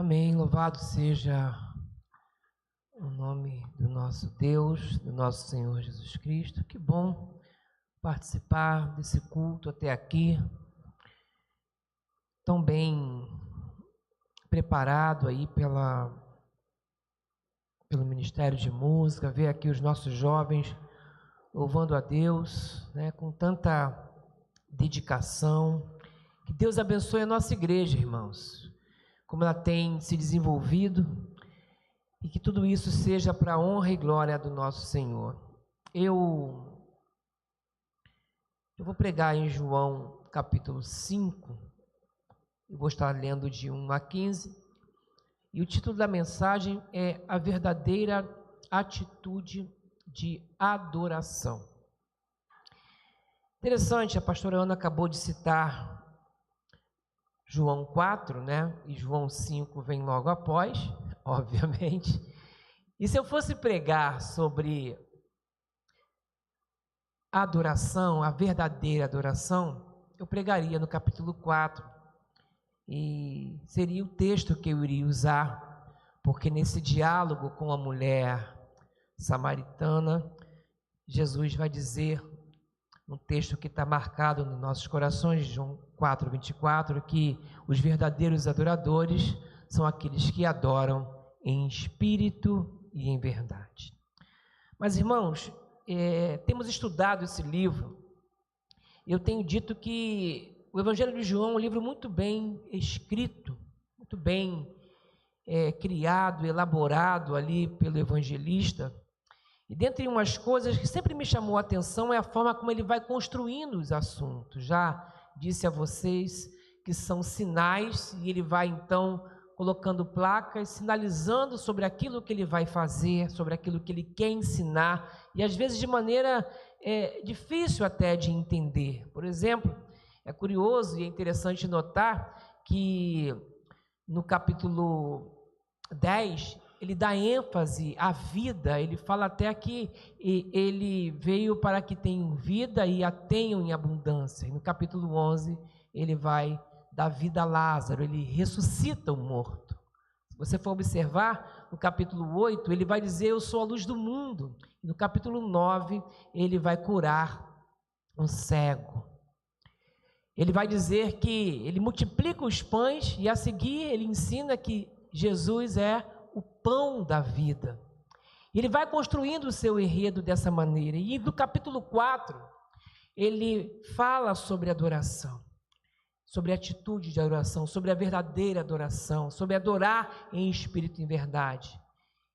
Amém. Louvado seja o nome do nosso Deus, do nosso Senhor Jesus Cristo. Que bom participar desse culto até aqui, tão bem preparado aí pelo Ministério de Música, ver aqui os nossos jovens louvando a Deus, né, com tanta dedicação. Que Deus abençoe a nossa igreja, irmãos, como ela tem se desenvolvido, e que tudo isso seja para a honra e glória do nosso Senhor. Eu vou pregar em João capítulo 5, eu vou estar lendo de 1 a 15, e o título da mensagem é A Verdadeira Atitude de Adoração. Interessante, a pastora Ana acabou de citar João 4, né? E João 5 vem logo após, obviamente. E se eu fosse pregar sobre a adoração, a verdadeira adoração, eu pregaria no capítulo 4. E seria o texto que eu iria usar, porque nesse diálogo com a mulher samaritana, Jesus vai dizer, um texto que está marcado nos nossos corações, João 4:24, que os verdadeiros adoradores são aqueles que adoram em espírito e em verdade. Mas, irmãos, temos estudado esse livro. Eu tenho dito que o Evangelho de João é um livro muito bem escrito, muito bem criado, elaborado ali pelo evangelista. E dentre umas coisas que sempre me chamou a atenção é a forma como ele vai construindo os assuntos. Já disse a vocês que são sinais, e ele vai então colocando placas, sinalizando sobre aquilo que ele vai fazer, sobre aquilo que ele quer ensinar, e às vezes de maneira difícil até de entender. Por exemplo, é curioso e é interessante notar que no capítulo 10, ele dá ênfase à vida, ele fala até que ele veio para que tenham vida e a tenham em abundância. E no capítulo 11, ele vai dar vida a Lázaro, ele ressuscita o morto. Se você for observar, no capítulo 8, ele vai dizer, eu sou a luz do mundo. E no capítulo 9, ele vai curar um cego. Ele vai dizer que ele multiplica os pães e a seguir ele ensina que Jesus é o pão da vida. Ele vai construindo o seu enredo dessa maneira. E no capítulo 4, ele fala sobre adoração, sobre a atitude de adoração, sobre a verdadeira adoração, sobre adorar em espírito e em verdade.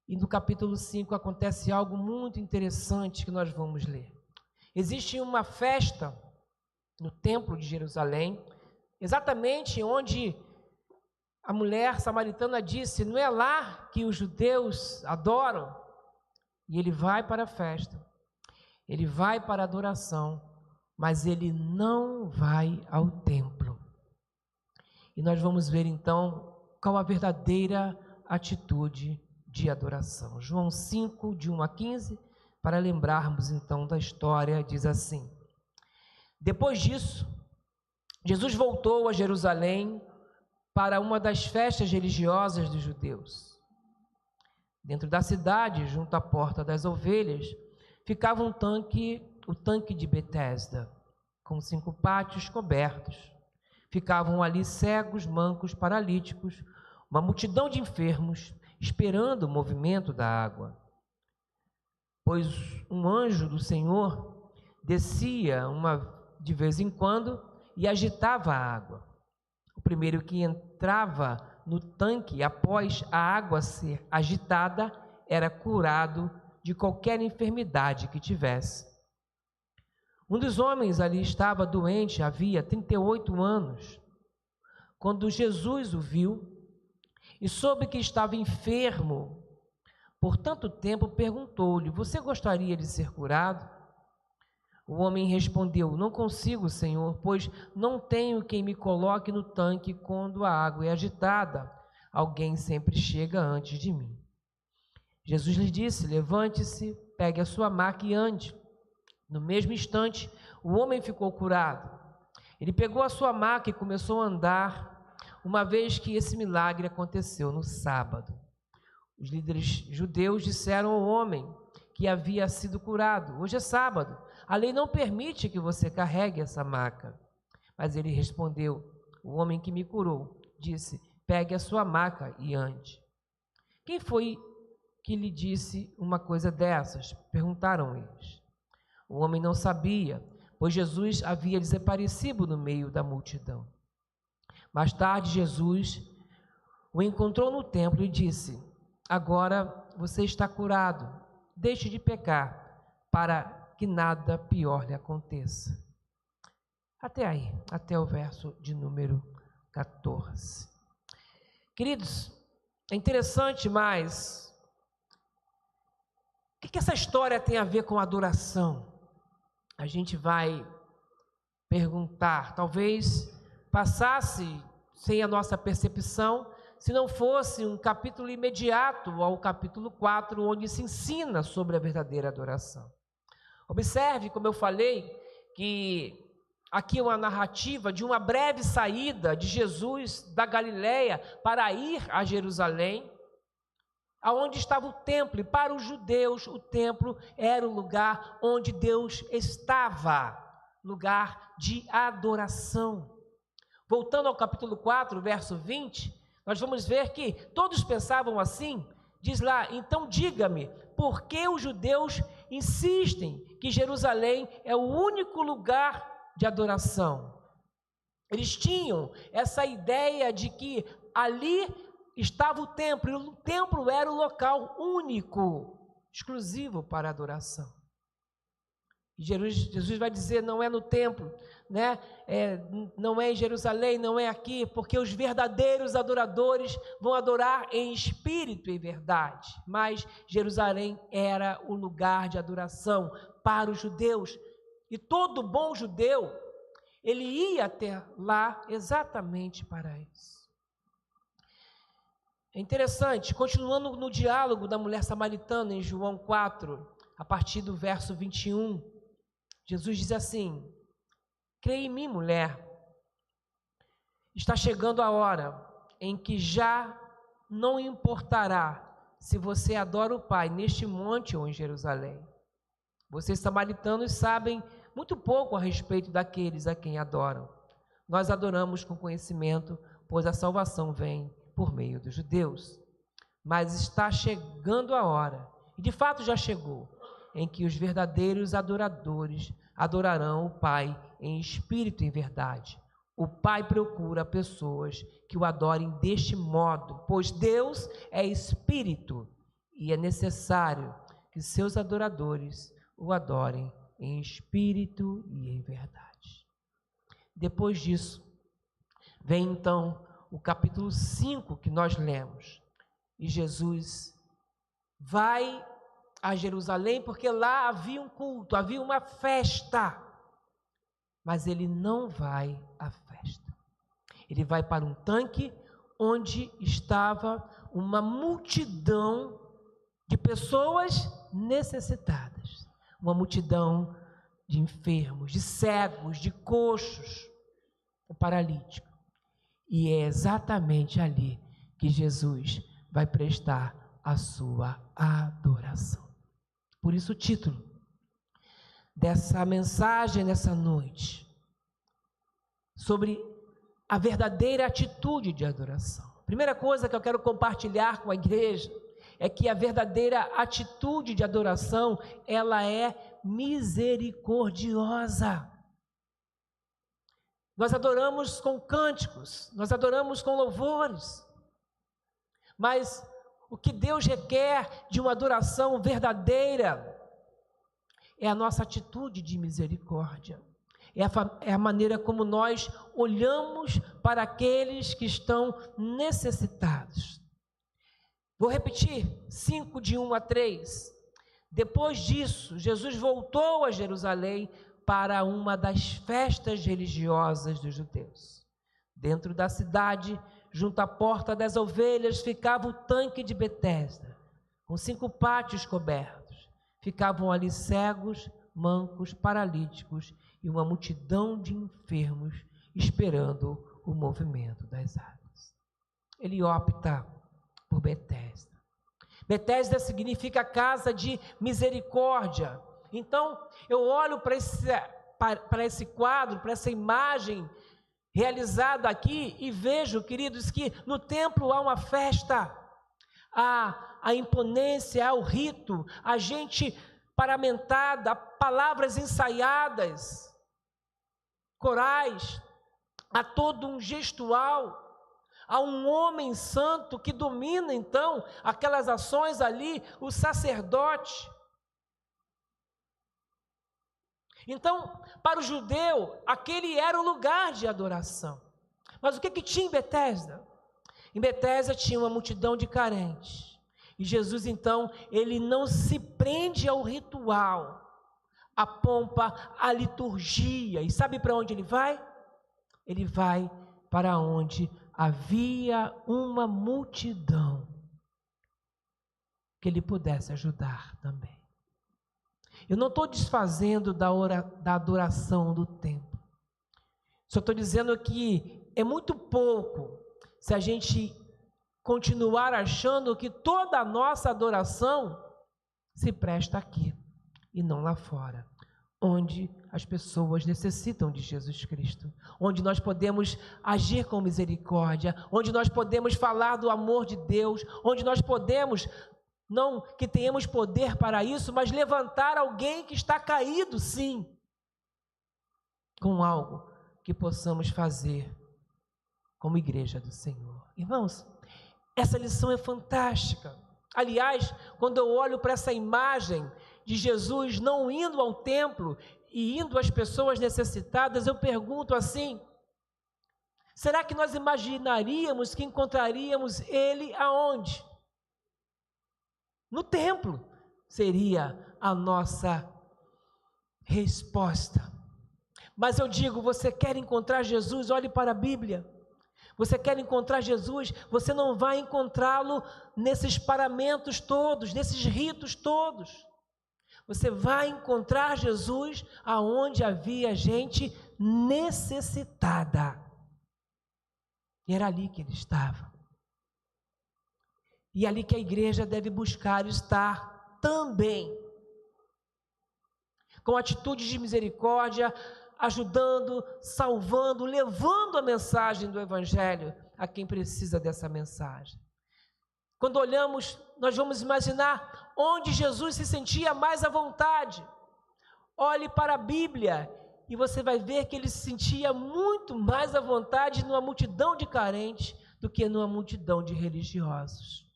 E no capítulo 5 acontece algo muito interessante que nós vamos ler. Existe uma festa no templo de Jerusalém, exatamente onde a mulher samaritana disse, não é lá que os judeus adoram? E ele vai para a festa, ele vai para a adoração, mas ele não vai ao templo. E nós vamos ver então qual a verdadeira atitude de adoração. João 5, de 1 a 15, para lembrarmos então da história, diz assim: Depois disso, Jesus voltou a Jerusalém para uma das festas religiosas dos judeus. Dentro da cidade, junto à porta das ovelhas, ficava o tanque de Betesda, com 5 pátios cobertos. Ficavam ali cegos, mancos, paralíticos, uma multidão de enfermos, esperando o movimento da água. Pois um anjo do Senhor descia de vez em quando e agitava a água. O primeiro que entrava no tanque após a água ser agitada era curado de qualquer enfermidade que tivesse. Um dos homens ali estava doente, havia 38 anos. Quando Jesus o viu e soube que estava enfermo por tanto tempo, perguntou-lhe, você gostaria de ser curado? O homem respondeu, não consigo, Senhor, pois não tenho quem me coloque no tanque quando a água é agitada. Alguém sempre chega antes de mim. Jesus lhe disse, levante-se, pegue a sua maca e ande. No mesmo instante, o homem ficou curado. Ele pegou a sua maca e começou a andar. uma vez que esse milagre aconteceu no sábado. Os líderes judeus disseram ao homem que havia sido curado: hoje é sábado, a lei não permite que você carregue essa maca. Mas ele respondeu: o homem que me curou disse: pegue a sua maca e ande. Quem foi que lhe disse uma coisa dessas? Perguntaram eles. O homem não sabia, pois Jesus havia desaparecido no meio da multidão. Mais tarde, Jesus o encontrou no templo e disse: agora você está curado, deixe de pecar, para que nada pior lhe aconteça. Até aí, até o verso de número 14. Queridos, é interessante, mas o que essa história tem a ver com adoração? A gente vai perguntar, talvez passasse sem a nossa percepção, se não fosse um capítulo imediato ao capítulo 4, onde se ensina sobre a verdadeira adoração. Observe, como eu falei, que aqui é uma narrativa de uma breve saída de Jesus da Galileia para ir a Jerusalém, aonde estava o templo. E para os judeus, o templo era o lugar onde Deus estava, lugar de adoração. Voltando ao capítulo 4, verso 20, nós vamos ver que todos pensavam assim. Diz lá: então diga-me, por que os judeus insistem que Jerusalém é o único lugar de adoração? Eles tinham essa ideia de que ali estava o templo, e o templo era o local único, exclusivo para a adoração. E Jesus vai dizer: não é no templo, né? Não é em Jerusalém, não é aqui, porque os verdadeiros adoradores vão adorar em espírito e verdade. Mas Jerusalém era o lugar de adoração para os judeus, e todo bom judeu, ele ia até lá exatamente para isso. É interessante, continuando no diálogo da mulher samaritana em João 4, a partir do verso 21, Jesus diz assim: creia em mim, mulher, está chegando a hora em que já não importará se você adora o Pai neste monte ou em Jerusalém. Vocês samaritanos sabem muito pouco a respeito daqueles a quem adoram. Nós adoramos com conhecimento, pois a salvação vem por meio dos judeus. Mas está chegando a hora, e de fato já chegou, em que os verdadeiros adoradores adorarão o Pai em espírito e em verdade. O Pai procura pessoas que o adorem deste modo, pois Deus é espírito e é necessário que seus adoradores o adorem em espírito e em verdade. Depois disso, vem então o capítulo 5 que nós lemos, e Jesus vai a Jerusalém porque lá havia um culto, havia uma festa, mas ele não vai à festa. Ele vai para um tanque onde estava uma multidão de pessoas necessitadas, uma multidão de enfermos, de cegos, de coxos, paralíticos. E é exatamente ali que Jesus vai prestar a sua adoração. Por isso o título dessa mensagem nessa noite, sobre a verdadeira atitude de adoração. Primeira coisa que eu quero compartilhar com a igreja é que a verdadeira atitude de adoração, ela é misericordiosa. Nós adoramos com cânticos, nós adoramos com louvores, mas o que Deus requer de uma adoração verdadeira é a nossa atitude de misericórdia, é a maneira como nós olhamos para aqueles que estão necessitados. Vou repetir, 5 de 1 a 3. Depois disso, Jesus voltou a Jerusalém para uma das festas religiosas dos judeus. Dentro da cidade, junto à porta das ovelhas, ficava o tanque de Betesda, com 5 pátios cobertos. Ficavam ali cegos, mancos, paralíticos e uma multidão de enfermos esperando o movimento das águas. ele opta por Betesda. Betesda significa casa de misericórdia. Então, eu olho para esse quadro, para essa imagem realizada aqui e vejo, queridos, que no templo há uma festa, há a imponência, há o rito, há gente paramentada, palavras ensaiadas, corais, há todo um gestual, há um homem santo que domina então aquelas ações ali, o sacerdote. Então, para o judeu, aquele era o lugar de adoração. Mas o que tinha em Betesda? Em Betesda tinha uma multidão de carentes. E Jesus, então, ele não se prende ao ritual, à pompa, à liturgia. E sabe para onde ele vai? Ele vai para onde havia uma multidão que ele pudesse ajudar também. Eu não estou desfazendo da adoração do templo. Só estou dizendo que é muito pouco se a gente continuar achando que toda a nossa adoração se presta aqui e não lá fora, onde as pessoas necessitam de Jesus Cristo, onde nós podemos agir com misericórdia, onde nós podemos falar do amor de Deus, onde nós podemos, não que tenhamos poder para isso, mas levantar alguém que está caído, sim, com algo que possamos fazer como igreja do Senhor. Irmãos, essa lição é fantástica. Aliás, quando eu olho para essa imagem de Jesus não indo ao templo e indo às pessoas necessitadas, eu pergunto assim: será que nós imaginaríamos que encontraríamos ele aonde? No templo seria a nossa resposta. Mas eu digo, você quer encontrar Jesus? Olhe para a Bíblia. Você quer encontrar Jesus? Você não vai encontrá-lo nesses paramentos todos, nesses ritos todos. Você vai encontrar Jesus aonde havia gente necessitada. E era ali que ele estava. E ali que a igreja deve buscar estar também. Com atitude de misericórdia, ajudando, salvando, levando a mensagem do Evangelho a quem precisa dessa mensagem. Quando olhamos, nós vamos imaginar onde Jesus se sentia mais à vontade. Olhe para a Bíblia e você vai ver que ele se sentia muito mais à vontade numa multidão de carentes do que numa multidão de religiosos,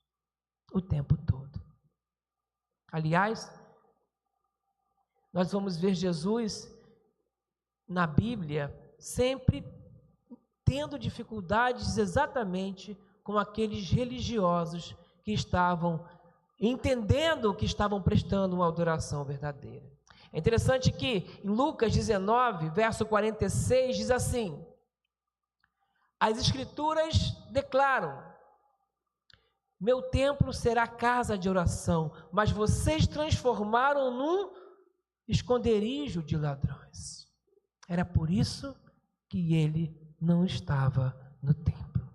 o tempo todo. Aliás, nós vamos ver Jesus na Bíblia sempre tendo dificuldades exatamente com aqueles religiosos que estavam entendendo que estavam prestando uma adoração verdadeira. É interessante que em Lucas 19, verso 46, diz assim: as Escrituras declaram: meu templo será casa de oração, mas vocês transformaram num esconderijo de ladrões. Era por isso que ele não estava no templo.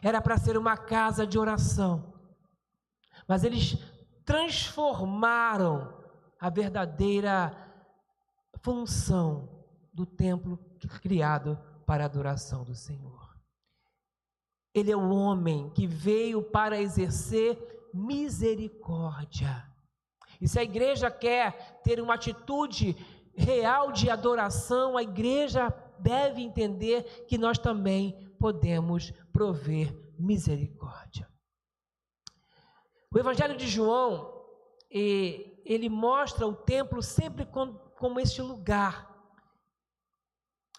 Era para ser uma casa de oração, mas eles transformaram a verdadeira função do templo criado para a adoração do Senhor. Ele é o homem que veio para exercer misericórdia. E se a igreja quer ter uma atitude real de adoração, a igreja deve entender que nós também podemos prover misericórdia. O Evangelho de João, ele mostra o templo sempre como este lugar,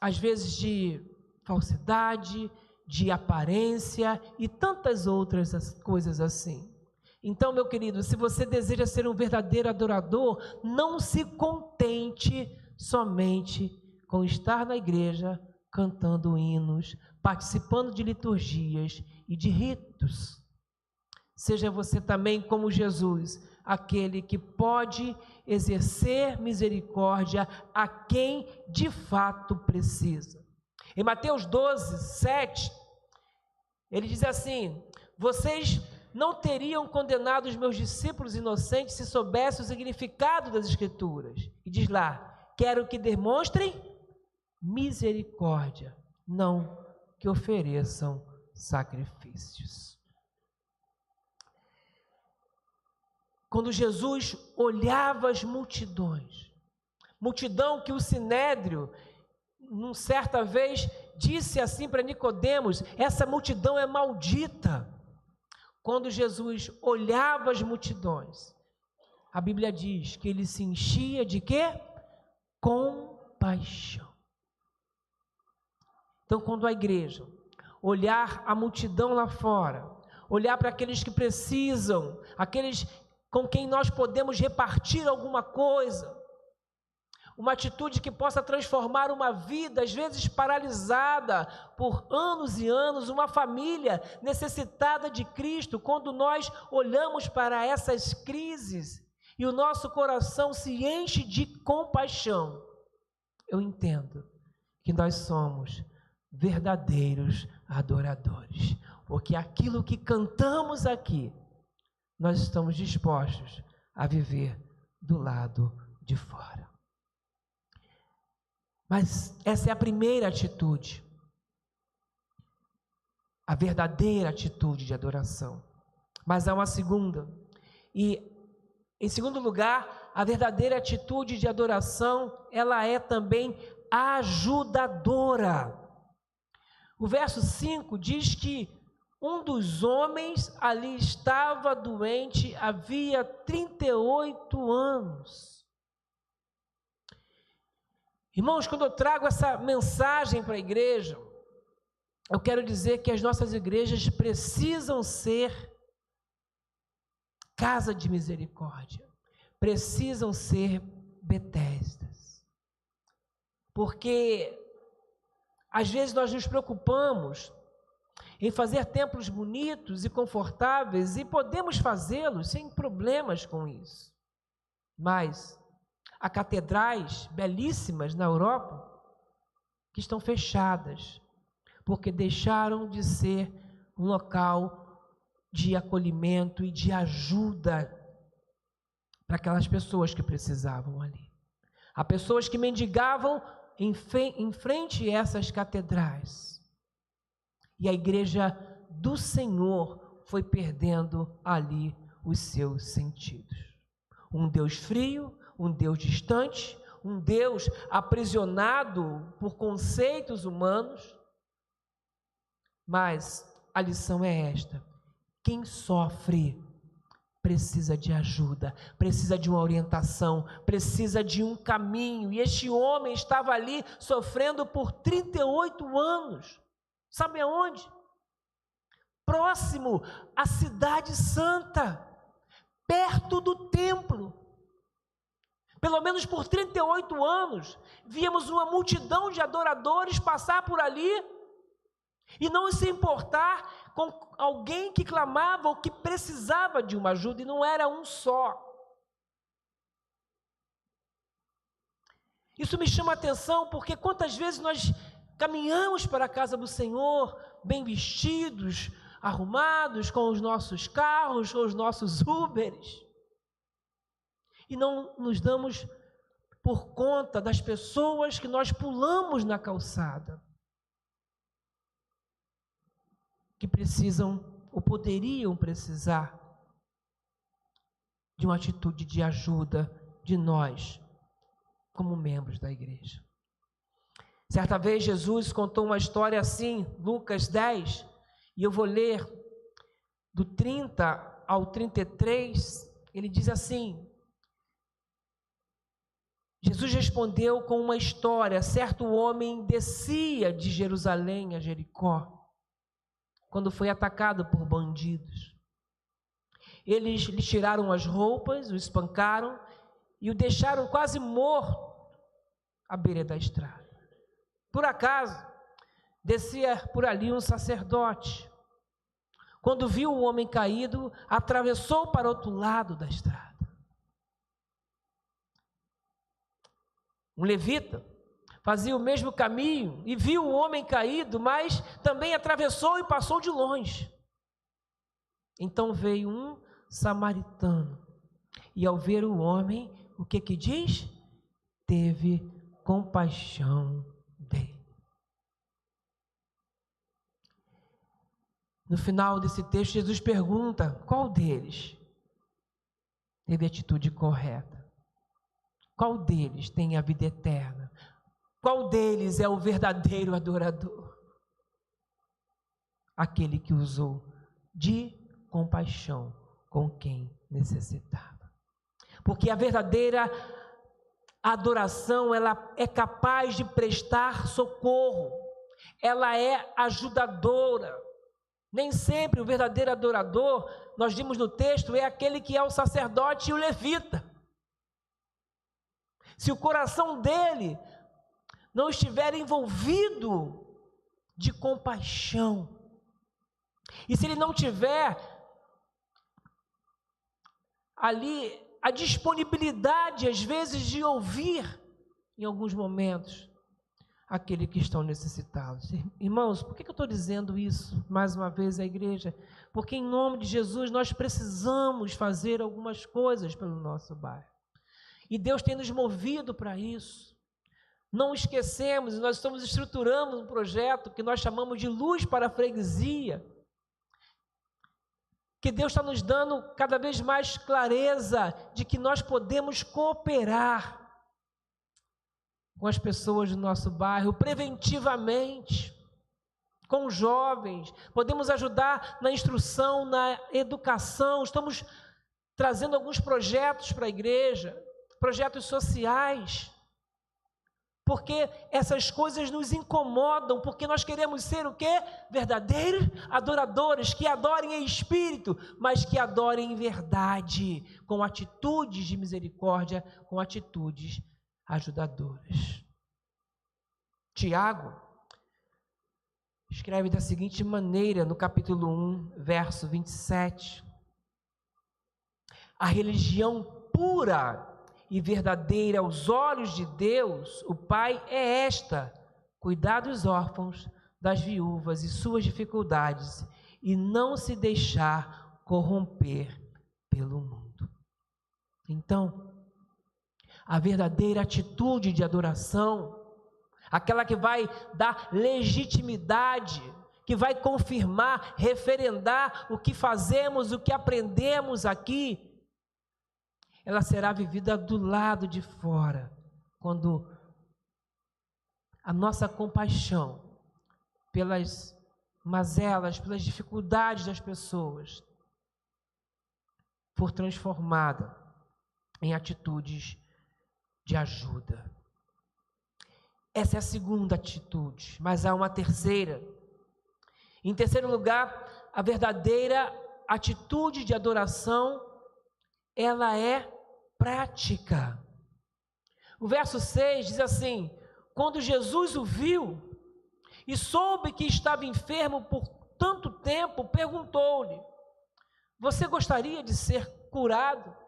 às vezes de falsidade, de aparência e tantas outras coisas assim. Então, meu querido, se você deseja ser um verdadeiro adorador, não se contente somente com estar na igreja, cantando hinos, participando de liturgias e de ritos. Seja você também como Jesus, aquele que pode exercer misericórdia a quem de fato precisa. Em Mateus 12, 7, Ele diz assim: vocês não teriam condenado os meus discípulos inocentes se soubessem o significado das Escrituras. E diz lá: quero que demonstrem misericórdia, não que ofereçam sacrifícios. Quando Jesus olhava as multidões, multidão que o Sinédrio, numa certa vez, disse assim para Nicodemos: essa multidão é maldita. Quando Jesus olhava as multidões, a Bíblia diz que ele se enchia de quê? Compaixão. Então, quando a igreja olhar a multidão lá fora, olhar para aqueles que precisam, aqueles com quem nós podemos repartir alguma coisa, uma atitude que possa transformar uma vida, às vezes paralisada por anos e anos, uma família necessitada de Cristo. Quando nós olhamos para essas crises e o nosso coração se enche de compaixão, eu entendo que nós somos verdadeiros adoradores, porque aquilo que cantamos aqui, nós estamos dispostos a viver do lado de fora. Mas essa é a primeira atitude, a verdadeira atitude de adoração. Mas há uma segunda, e em segundo lugar, a verdadeira atitude de adoração, ela é também ajudadora. O verso 5 diz que um dos homens ali estava doente havia 38 anos. Irmãos, quando eu trago essa mensagem para a igreja, eu quero dizer que as nossas igrejas precisam ser casa de misericórdia, precisam ser Betesdas, porque às vezes nós nos preocupamos em fazer templos bonitos e confortáveis, e podemos fazê-los sem problemas com isso, mas há catedrais belíssimas na Europa que estão fechadas, porque deixaram de ser um local de acolhimento e de ajuda para aquelas pessoas que precisavam ali. Há pessoas que mendigavam em frente a essas catedrais, e a igreja do Senhor foi perdendo ali os seus sentidos. Um Deus frio, um Deus distante, um Deus aprisionado por conceitos humanos. Mas a lição é esta: quem sofre precisa de ajuda, precisa de uma orientação, precisa de um caminho. E este homem estava ali sofrendo por 38 anos. Sabe aonde? Próximo à cidade santa, perto do templo. Pelo menos por 38 anos, víamos uma multidão de adoradores passar por ali e não se importar com alguém que clamava ou que precisava de uma ajuda, e não era um só. Isso me chama a atenção, porque quantas vezes nós caminhamos para a casa do Senhor, bem vestidos, arrumados, com os nossos carros, com os nossos Uberes, e não nos damos por conta das pessoas que nós pulamos na calçada, que precisam ou poderiam precisar de uma atitude de ajuda de nós, como membros da igreja. Certa vez Jesus contou uma história assim, Lucas 10, e eu vou ler do 30 ao 33, ele diz assim: Jesus respondeu com uma história. Certo homem descia de Jerusalém a Jericó, quando foi atacado por bandidos. Eles lhe tiraram as roupas, o espancaram e o deixaram quase morto à beira da estrada. Por acaso, descia por ali um sacerdote. Quando viu o homem caído, atravessou para outro lado da estrada. Um levita fazia o mesmo caminho e viu o homem caído, mas também atravessou e passou de longe. Então veio um samaritano e, ao ver o homem, o que diz? Teve compaixão dele. No final desse texto, Jesus pergunta: qual deles teve a atitude correta? Qual deles tem a vida eterna? Qual deles é o verdadeiro adorador? Aquele que usou de compaixão com quem necessitava. Porque a verdadeira adoração, ela é capaz de prestar socorro, ela é ajudadora. Nem sempre o verdadeiro adorador, nós vimos no texto, é aquele que é o sacerdote e o levita. Se o coração dele não estiver envolvido de compaixão, e se ele não tiver ali a disponibilidade, às vezes, de ouvir, em alguns momentos, aquele que estão necessitados. Irmãos, por que eu estou dizendo isso mais uma vez à igreja? Porque em nome de Jesus nós precisamos fazer algumas coisas pelo nosso bairro. E Deus tem nos movido para isso. Não esquecemos, nós estamos estruturando um projeto que nós chamamos de Luz para a Freguesia, que Deus está nos dando cada vez mais clareza de que nós podemos cooperar com as pessoas do nosso bairro, preventivamente, com os jovens, podemos ajudar na instrução, na educação. Estamos trazendo alguns projetos para a igreja, projetos sociais, porque essas coisas nos incomodam, porque nós queremos ser o quê? Verdadeiros adoradores, que adorem em espírito, mas que adorem em verdade, com atitudes de misericórdia, com atitudes ajudadoras. Tiago escreve da seguinte maneira, no capítulo 1, verso 27. A religião pura e verdadeira aos olhos de Deus, o Pai, é esta: cuidar dos órfãos, das viúvas e suas dificuldades, e não se deixar corromper pelo mundo. Então, a verdadeira atitude de adoração, aquela que vai dar legitimidade, que vai confirmar, referendar o que fazemos, o que aprendemos aqui, ela será vivida do lado de fora, quando a nossa compaixão pelas mazelas, pelas dificuldades das pessoas for transformada em atitudes de ajuda. Essa é a segunda atitude, mas há uma terceira. Em terceiro lugar, a verdadeira atitude de adoração, ela é prática. O verso 6 diz assim: quando Jesus o viu e soube que estava enfermo por tanto tempo, perguntou-lhe: você gostaria de ser curado?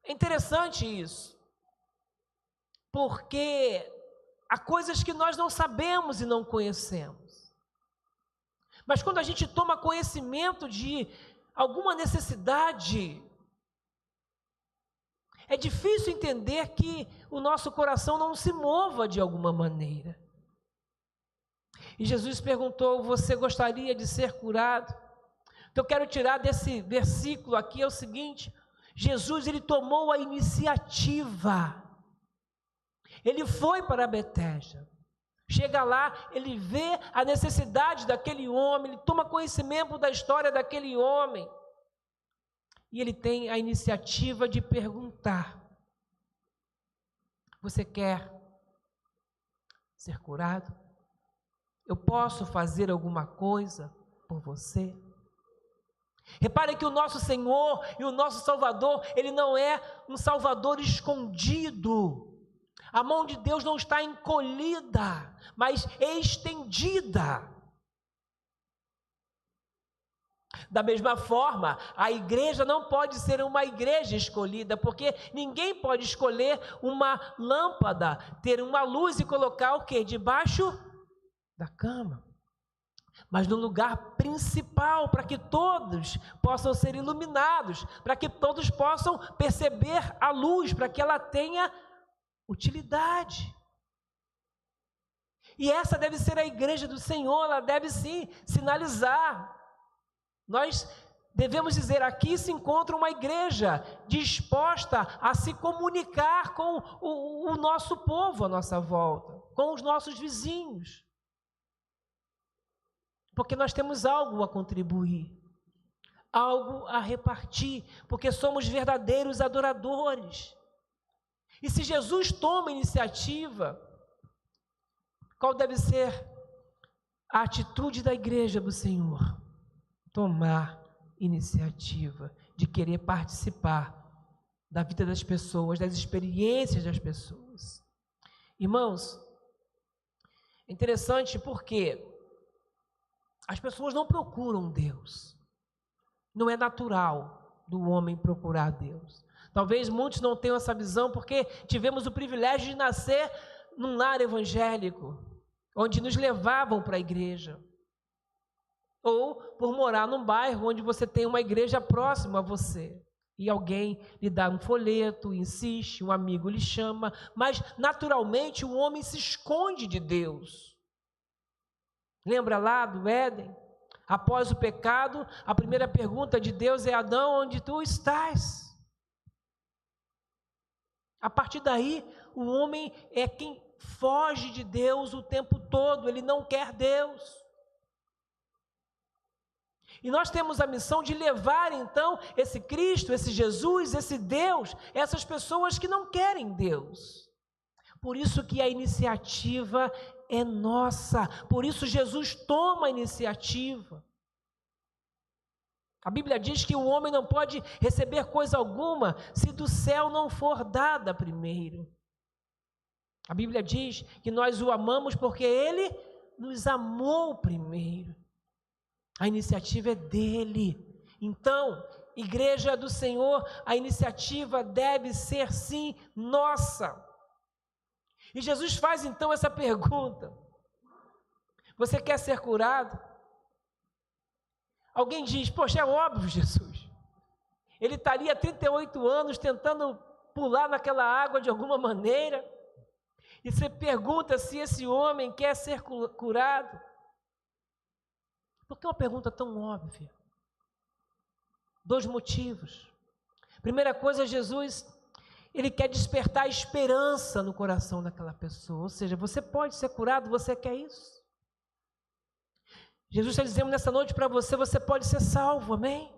É interessante isso, porque há coisas que nós não sabemos e não conhecemos. Mas quando a gente toma conhecimento de alguma necessidade, é difícil entender que o nosso coração não se mova de alguma maneira. E Jesus perguntou: você gostaria de ser curado? O que eu quero tirar desse versículo aqui é o seguinte: Jesus, ele tomou a iniciativa. Ele foi para Betesda. Chega lá, ele vê a necessidade daquele homem, ele toma conhecimento da história daquele homem. E ele tem a iniciativa de perguntar: você quer ser curado? Eu posso fazer alguma coisa por você? Repare que o nosso Senhor e o nosso Salvador, ele não é um Salvador escondido. A mão de Deus não está encolhida, mas estendida. Da mesma forma, a igreja não pode ser uma igreja escolhida, porque ninguém pode escolher uma lâmpada, ter uma luz e colocar o quê? Debaixo da cama. Mas no lugar principal, para que todos possam ser iluminados, para que todos possam perceber a luz, para que ela tenha utilidade. E essa deve ser a igreja do Senhor, ela deve sim sinalizar. Nós devemos dizer, aqui se encontra uma igreja disposta a se comunicar com o nosso povo à nossa volta, com os nossos vizinhos. Porque nós temos algo a contribuir, algo a repartir, porque somos verdadeiros adoradores. E se Jesus toma iniciativa, qual deve ser a atitude da igreja do Senhor? Tomar iniciativa de querer participar da vida das pessoas, das experiências das pessoas. Irmãos, é interessante porque as pessoas não procuram Deus. Não é natural do homem procurar Deus. Talvez muitos não tenham essa visão porque tivemos o privilégio de nascer num lar evangélico, onde nos levavam para a igreja. Ou por morar num bairro onde você tem uma igreja próxima a você. E alguém lhe dá um folheto, insiste, um amigo lhe chama. Mas naturalmente o homem se esconde de Deus. Lembra lá do Éden? Após o pecado, a primeira pergunta de Deus é: Adão, onde tu estás? A partir daí, o homem é quem foge de Deus o tempo todo, ele não quer Deus. E nós temos a missão de levar então esse Cristo, esse Jesus, esse Deus, essas pessoas que não querem Deus. Por isso que a iniciativa é nossa, por isso Jesus toma a iniciativa. A Bíblia diz que o homem não pode receber coisa alguma se do céu não for dada primeiro. A Bíblia diz que nós o amamos porque Ele nos amou primeiro. A iniciativa é dele. Então, igreja do Senhor, a iniciativa deve ser sim nossa. E Jesus faz então essa pergunta: você quer ser curado? Alguém diz: poxa, é óbvio, Jesus. Ele estaria há 38 anos tentando pular naquela água de alguma maneira. E você pergunta se esse homem quer ser curado. Por que uma pergunta tão óbvia? 2 motivos. Primeira coisa, Jesus, ele quer despertar esperança no coração daquela pessoa. Ou seja, você pode ser curado, você quer isso? Jesus está dizendo nessa noite para você, você pode ser salvo, amém?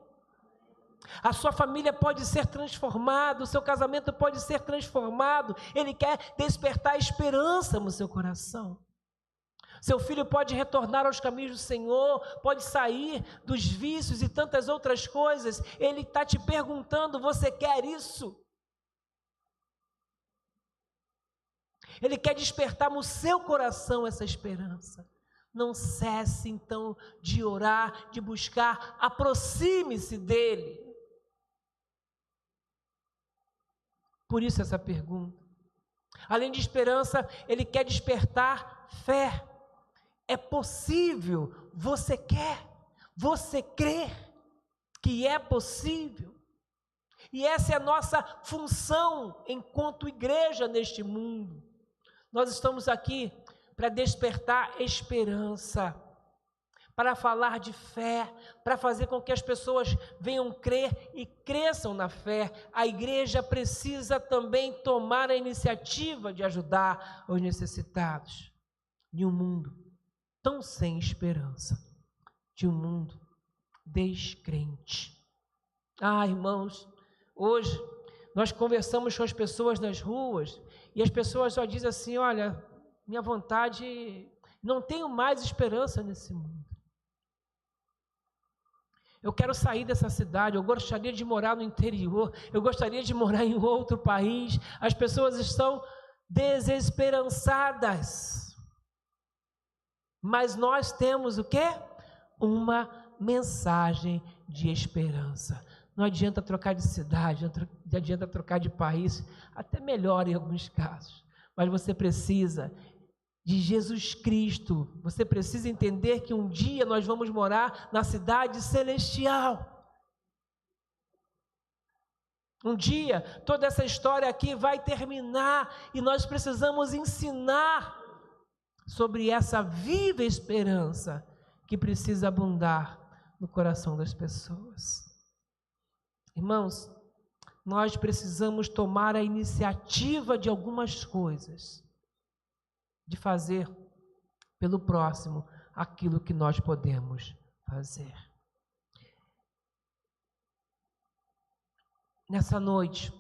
A sua família pode ser transformada, o seu casamento pode ser transformado. Ele quer despertar esperança no seu coração. Seu filho pode retornar aos caminhos do Senhor, pode sair dos vícios e tantas outras coisas. Ele está te perguntando, você quer isso? Ele quer despertar no seu coração essa esperança. Não cesse então de orar, de buscar, aproxime-se dele. Por isso essa pergunta. Além de esperança, ele quer despertar fé. É possível, você quer, você crê que é possível. E essa é a nossa função enquanto igreja neste mundo. Nós estamos aqui para despertar esperança, para falar de fé, para fazer com que as pessoas venham crer e cresçam na fé. A igreja precisa também tomar a iniciativa de ajudar os necessitados de um mundo tão sem esperança, de um mundo descrente. Irmãos, hoje nós conversamos com as pessoas nas ruas e as pessoas só dizem assim: olha, minha vontade, não tenho mais esperança nesse mundo. Eu quero sair dessa cidade, eu gostaria de morar no interior, eu gostaria de morar em outro país. As pessoas estão desesperançadas. Mas nós temos o quê? Uma mensagem de esperança. Não adianta trocar de cidade, não adianta trocar de país, até melhor em alguns casos, mas você precisa de Jesus Cristo. Você precisa entender que um dia nós vamos morar na cidade celestial. Um dia toda essa história aqui vai terminar e nós precisamos ensinar sobre essa viva esperança que precisa abundar no coração das pessoas. Irmãos, nós precisamos tomar a iniciativa de algumas coisas, de fazer pelo próximo aquilo que nós podemos fazer. Nessa noite,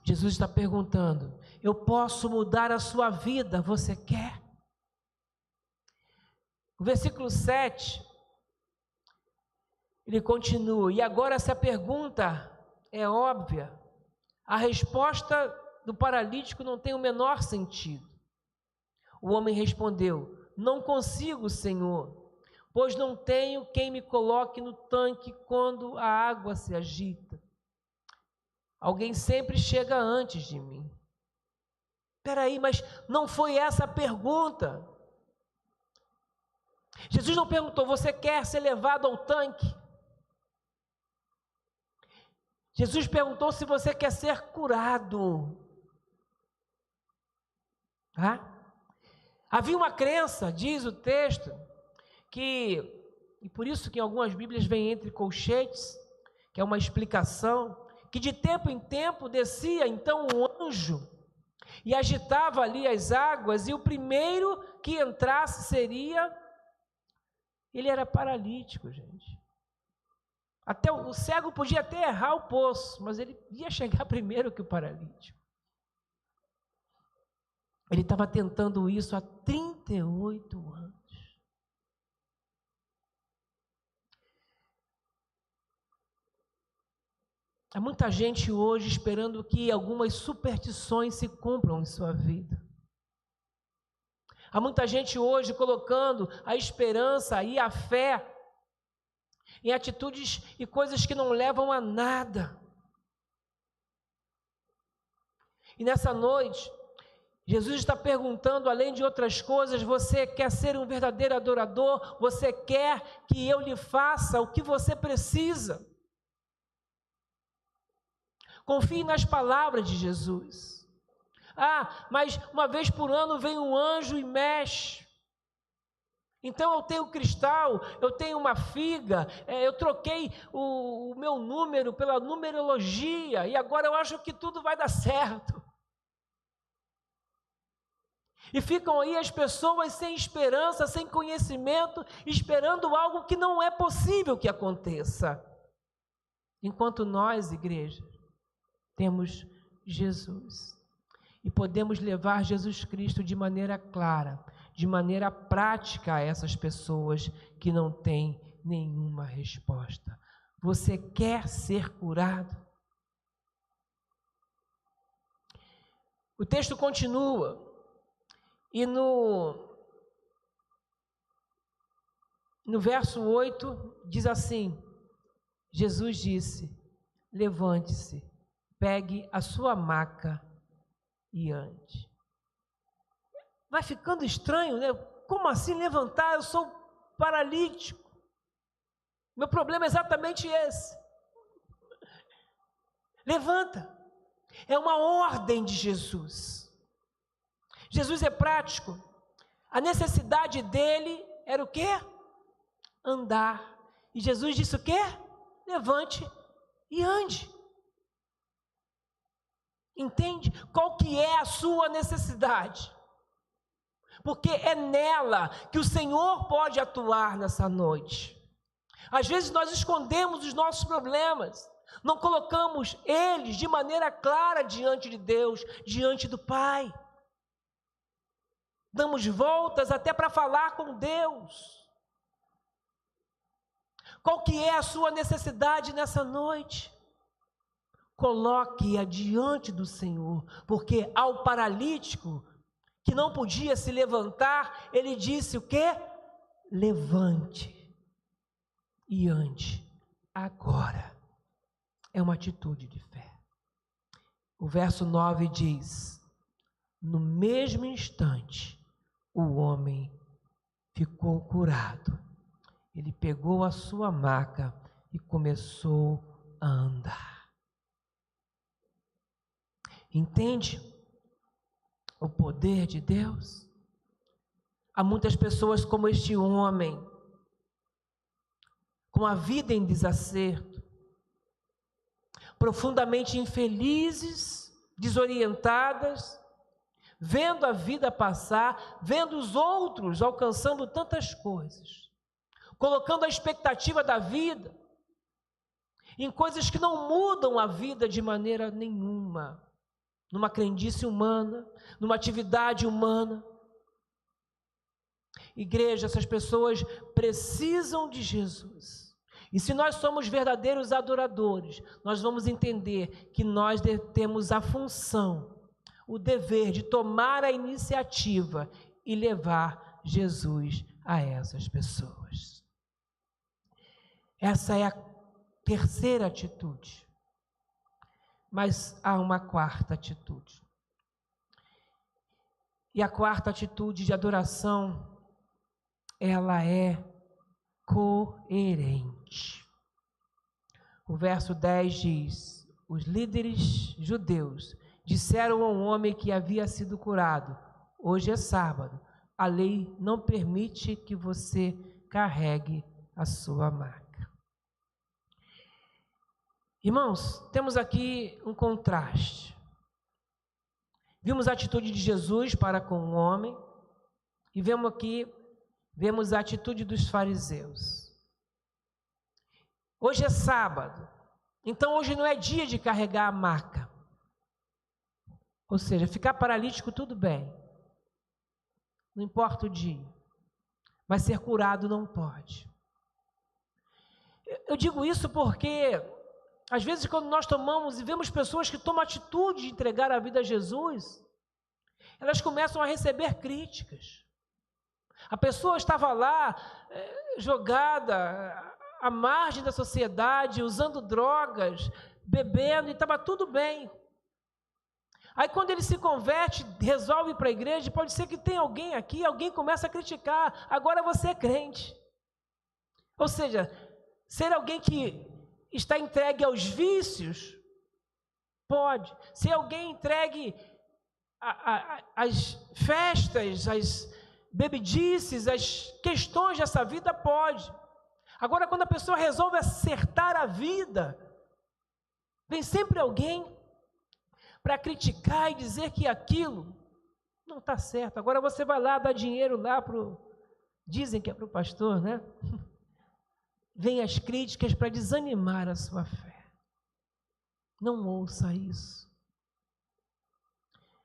Jesus está perguntando: eu posso mudar a sua vida, você quer? O versículo 7, ele continua: e agora, se a pergunta é óbvia, a resposta do paralítico não tem o menor sentido. O homem respondeu: não consigo, Senhor, pois não tenho quem me coloque no tanque quando a água se agita. Alguém sempre chega antes de mim. Espera aí, mas não foi essa a pergunta. Jesus não perguntou: você quer ser levado ao tanque? Jesus perguntou se você quer ser curado. Havia uma crença, diz o texto, e por isso que em algumas Bíblias vem entre colchetes, que é uma explicação, que de tempo em tempo descia então um anjo e agitava ali as águas, e o primeiro que entrasse ele era paralítico, gente. Até o cego podia até errar o poço, mas ele ia chegar primeiro que o paralítico. Ele estava tentando isso há 38 anos. Há muita gente hoje esperando que algumas superstições se cumpram em sua vida. Há muita gente hoje colocando a esperança e a fé em atitudes e coisas que não levam a nada. E nessa noite, Jesus está perguntando, além de outras coisas: você quer ser um verdadeiro adorador? Você quer que eu lhe faça o que você precisa? Confie nas palavras de Jesus. Mas uma vez por ano vem um anjo e mexe. Então eu tenho cristal, eu tenho uma figa, eu troquei o meu número pela numerologia e agora eu acho que tudo vai dar certo. E ficam aí as pessoas sem esperança, sem conhecimento, esperando algo que não é possível que aconteça. Enquanto nós, igreja, temos Jesus. E podemos levar Jesus Cristo de maneira clara, de maneira prática a essas pessoas que não têm nenhuma resposta. Você quer ser curado? O texto continua, e no verso 8 diz assim: Jesus disse: levante-se, pegue a sua maca e ande. Vai ficando estranho, né? Como assim levantar? Eu sou paralítico. Meu problema é exatamente esse. Levanta. É uma ordem de Jesus. Jesus é prático. A necessidade dele era o quê? Andar. E Jesus disse o quê? Levante e ande. Entende? Qual que é a sua necessidade? Porque é nela que o Senhor pode atuar nessa noite. Às vezes nós escondemos os nossos problemas, não colocamos eles de maneira clara diante de Deus, diante do Pai. Damos voltas até para falar com Deus. Qual que é a sua necessidade nessa noite? Coloque-a diante do Senhor, porque ao paralítico que não podia se levantar, ele disse o quê? Levante. e ande agora. É uma atitude de fé. O verso 9 diz: no mesmo instante, o homem ficou curado. Ele pegou a sua maca e começou a andar. Entende o poder de Deus? Há muitas pessoas como este homem, com a vida em desacerto, profundamente infelizes, desorientadas, vendo a vida passar, vendo os outros alcançando tantas coisas, colocando a expectativa da vida em coisas que não mudam a vida de maneira nenhuma, numa crendice humana, numa atividade humana. Igreja, essas pessoas precisam de Jesus. E se nós somos verdadeiros adoradores, nós vamos entender que nós temos a função, o dever de tomar a iniciativa e levar Jesus a essas pessoas. Essa é a terceira atitude. Mas há uma quarta atitude. E a quarta atitude de adoração, ela é coerente. O verso 10 diz: os líderes judeus disseram ao homem que havia sido curado: hoje é sábado, a lei não permite que você carregue a sua maca. Irmãos, temos aqui um contraste. Vimos a atitude de Jesus para com o homem e vemos a atitude dos fariseus. Hoje é sábado, então hoje não é dia de carregar a maca. Ou seja, ficar paralítico tudo bem, não importa o dia, mas ser curado não pode. Eu digo isso porque às vezes quando nós tomamos e vemos pessoas que tomam atitude de entregar a vida a Jesus, elas começam a receber críticas. A pessoa estava lá, jogada à margem da sociedade, usando drogas, bebendo, e estava tudo bem. Aí quando ele se converte, resolve ir para a igreja, pode ser que tenha alguém aqui, alguém começa a criticar: agora você é crente. Ou seja, ser alguém que está entregue aos vícios, pode. Ser alguém entregue às festas, às bebedices, às questões dessa vida, pode. Agora, quando a pessoa resolve acertar a vida, vem sempre alguém para criticar e dizer que aquilo não está certo. Agora você vai lá, dá dinheiro lá dizem que é para o pastor, né? Vem as críticas para desanimar a sua fé. Não ouça isso.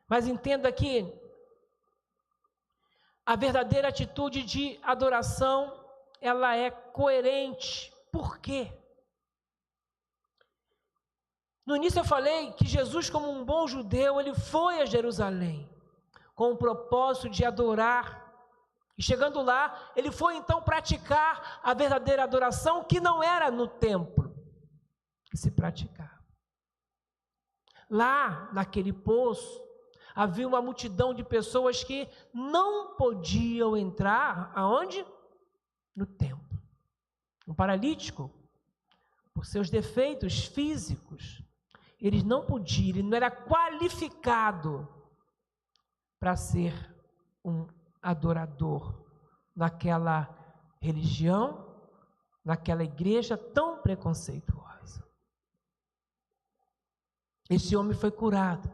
Mas entenda que a verdadeira atitude de adoração, ela é coerente. Por quê? No início eu falei que Jesus, como um bom judeu, ele foi a Jerusalém com o propósito de adorar. E chegando lá, ele foi então praticar a verdadeira adoração, que não era no templo que se praticava. Lá, naquele poço, havia uma multidão de pessoas que não podiam entrar, aonde? No templo. Um paralítico, por seus defeitos físicos, ele não podia, ele não era qualificado para ser um adorador naquela religião, naquela igreja tão preconceituosa. Esse homem foi curado.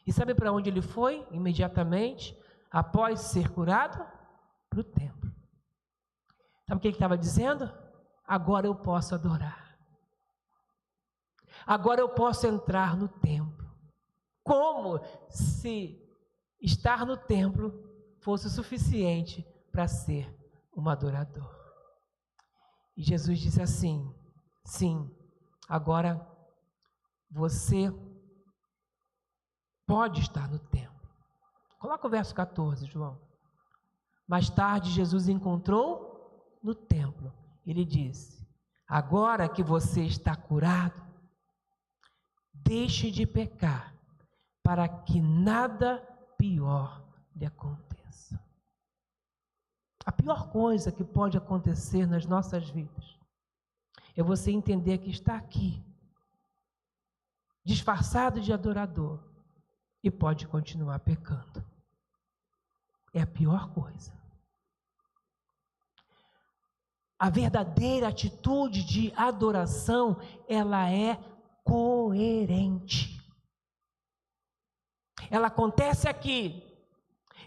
E sabe para onde ele foi? Imediatamente, após ser curado? Para o templo. Sabe o que ele estava dizendo? Agora eu posso adorar. Agora eu posso entrar no templo. Como se estar no templo fosse o suficiente para ser um adorador. E Jesus disse assim: sim, agora você pode estar no templo. Coloca o verso 14, João. Mais tarde, Jesus encontrou no templo Ele disse: agora que você está curado, deixe de pecar, para que nada pior lhe aconteça. A pior coisa que pode acontecer nas nossas vidas é você entender que está aqui, disfarçado de adorador, e pode continuar pecando. É a pior coisa. A verdadeira atitude de adoração, ela é coerente. Ela acontece aqui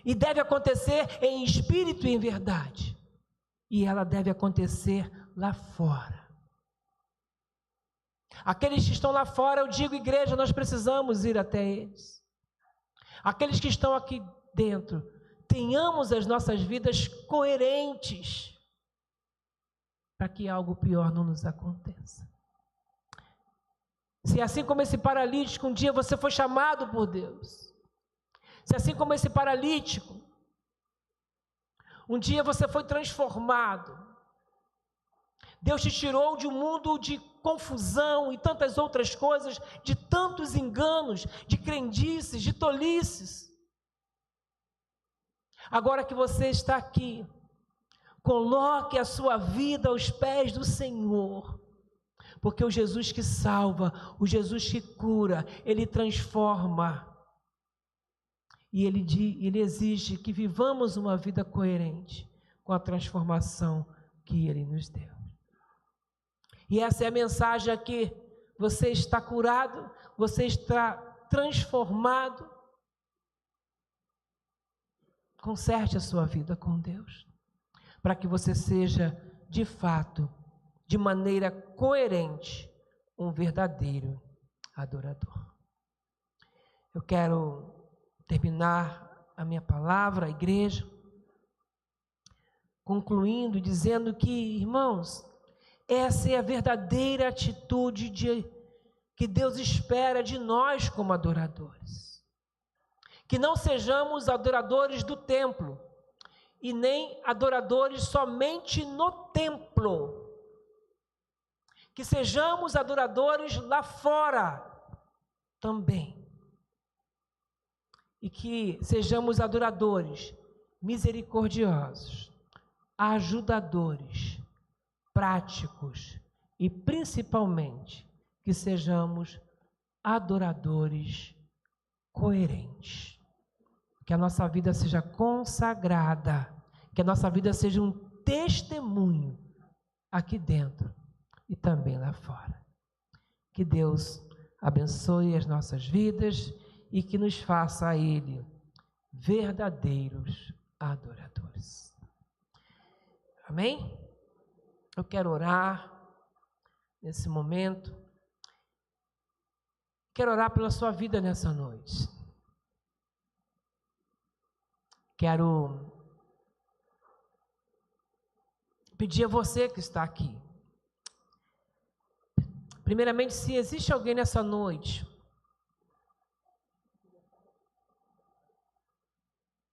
e deve acontecer em espírito e em verdade. E ela deve acontecer lá fora. Aqueles que estão lá fora, eu digo, igreja, nós precisamos ir até eles. Aqueles que estão aqui dentro, tenhamos as nossas vidas coerentes, para que algo pior não nos aconteça. Se assim como esse paralítico, um dia você foi chamado por Deus, se assim como esse paralítico, um dia você foi transformado, Deus te tirou de um mundo de confusão e tantas outras coisas, de tantos enganos, de crendices, de tolices. Agora que você está aqui, coloque a sua vida aos pés do Senhor, porque o Jesus que salva, o Jesus que cura, Ele transforma. E Ele exige que vivamos uma vida coerente com a transformação que Ele nos deu. E essa é a mensagem aqui. Você está curado, você está transformado. Conserte a sua vida com Deus, para que você seja, de fato, de maneira coerente, um verdadeiro adorador. Eu quero terminar a minha palavra, a igreja, concluindo, dizendo que, irmãos, essa é a verdadeira atitude que Deus espera de nós como adoradores. Que não sejamos adoradores do templo, e nem adoradores somente no templo. Que sejamos adoradores lá fora também. E que sejamos adoradores misericordiosos, ajudadores, práticos e principalmente que sejamos adoradores coerentes. Que a nossa vida seja consagrada, que a nossa vida seja um testemunho aqui dentro e também lá fora. Que Deus abençoe as nossas vidas e que nos faça a Ele verdadeiros adoradores. Amém? Eu quero orar nesse momento. Quero orar pela sua vida nessa noite. Quero pedir a você que está aqui. Primeiramente, se existe alguém nessa noite,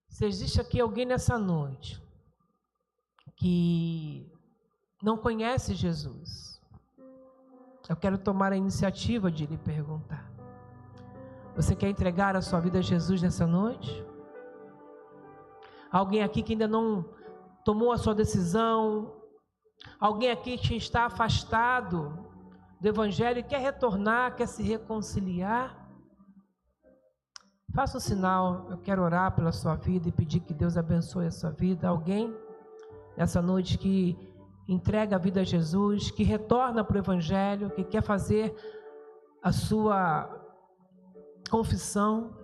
se existe aqui alguém nessa noite que não conhece Jesus, eu quero tomar a iniciativa de lhe perguntar: você quer entregar a sua vida a Jesus nessa noite? Alguém aqui que ainda não tomou a sua decisão? Alguém aqui que está afastado do Evangelho e quer retornar, quer se reconciliar? Faça um sinal, eu quero orar pela sua vida e pedir que Deus abençoe a sua vida. Alguém nessa noite que entrega a vida a Jesus, que retorna para o Evangelho, que quer fazer a sua confissão?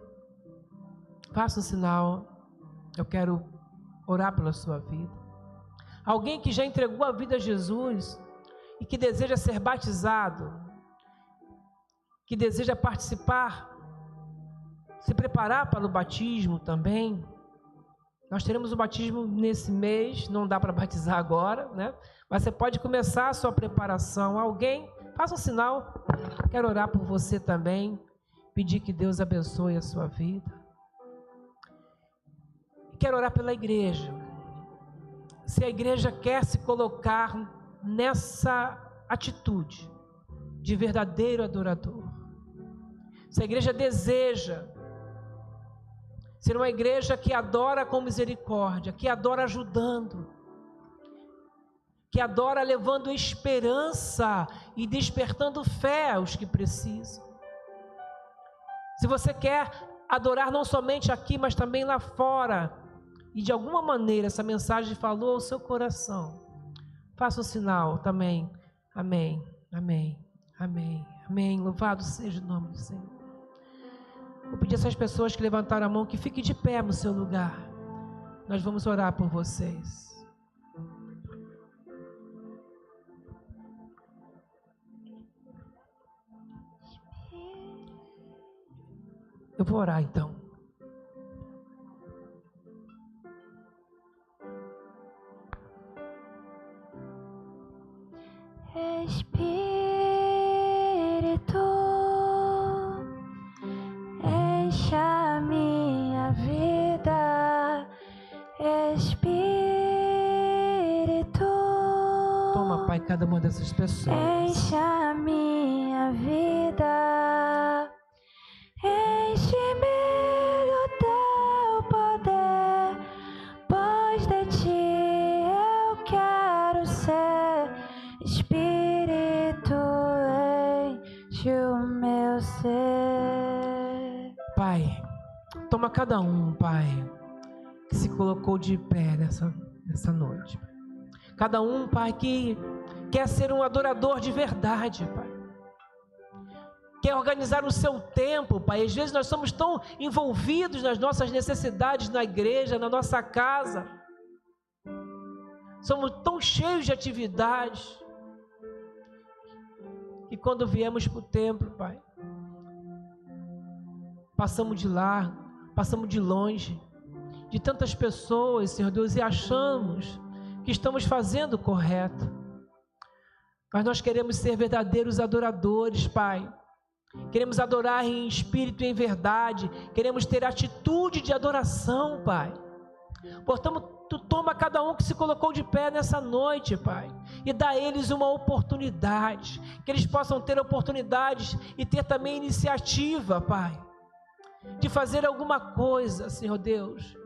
Faça um sinal, eu quero orar pela sua vida. Alguém que já entregou a vida a Jesus e que deseja ser batizado, que deseja participar, se preparar para o batismo também. Nós teremos o batismo nesse mês, não dá para batizar agora, né? Mas você pode começar a sua preparação. Alguém, faça um sinal, quero orar por você também, pedir que Deus abençoe a sua vida. Quero orar pela igreja. Se a igreja quer se colocar nessa atitude de verdadeiro adorador. Se a igreja deseja ser uma igreja que adora com misericórdia, que adora ajudando, que adora levando esperança e despertando fé aos que precisam. Se você quer adorar não somente aqui, mas também lá fora, e de alguma maneira essa mensagem falou ao seu coração, faça um sinal também. Amém, amém, amém, amém. Louvado seja o nome do Senhor. Vou pedir a essas pessoas que levantaram a mão que fiquem de pé no seu lugar. Nós vamos orar por vocês. Eu vou orar então. Espírito, enche a minha vida. Espírito, toma, Pai, cada uma dessas pessoas. Enche a minha vida. Enche-me do teu poder, pois de ti eu quero ser. Espírito, enche o meu ser. Pai, toma cada um, Pai, que se colocou de pé nessa noite. Cada um, Pai, que quer ser um adorador de verdade, Pai. Quer organizar o seu tempo, Pai. Às vezes nós somos tão envolvidos nas nossas necessidades na igreja, na nossa casa. Somos tão cheios de atividades. E quando viemos para o templo, Pai, passamos de lá, passamos de longe, de tantas pessoas, Senhor Deus, e achamos que estamos fazendo o correto. Mas nós queremos ser verdadeiros adoradores, Pai. Queremos adorar em espírito e em verdade. Queremos ter atitude de adoração, Pai. Portanto, Tu toma cada um que se colocou de pé nessa noite, Pai, e dá a eles uma oportunidade, que eles possam ter oportunidades e ter também iniciativa, Pai, de fazer alguma coisa, Senhor Deus,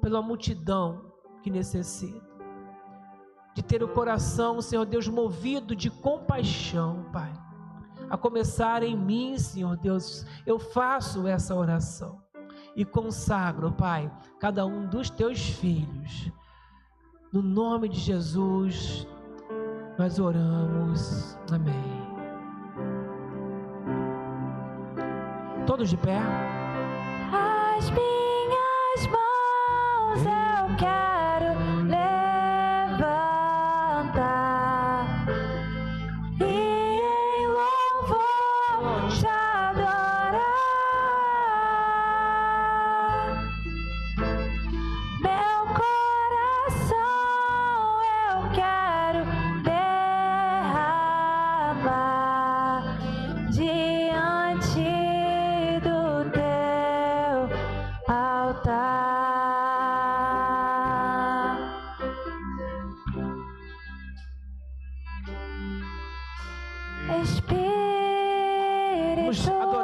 pela multidão que necessita, de ter o coração, Senhor Deus, movido de compaixão, Pai, a começar em mim, Senhor Deus. Eu faço essa oração e consagro, Pai, cada um dos Teus filhos. No nome de Jesus, nós oramos. Amém. Todos de pé. As minhas mãos eu quero levantar e em louvor te adorar. Meu coração eu quero derramar diante do teu altar. Espírito, Vamos adorar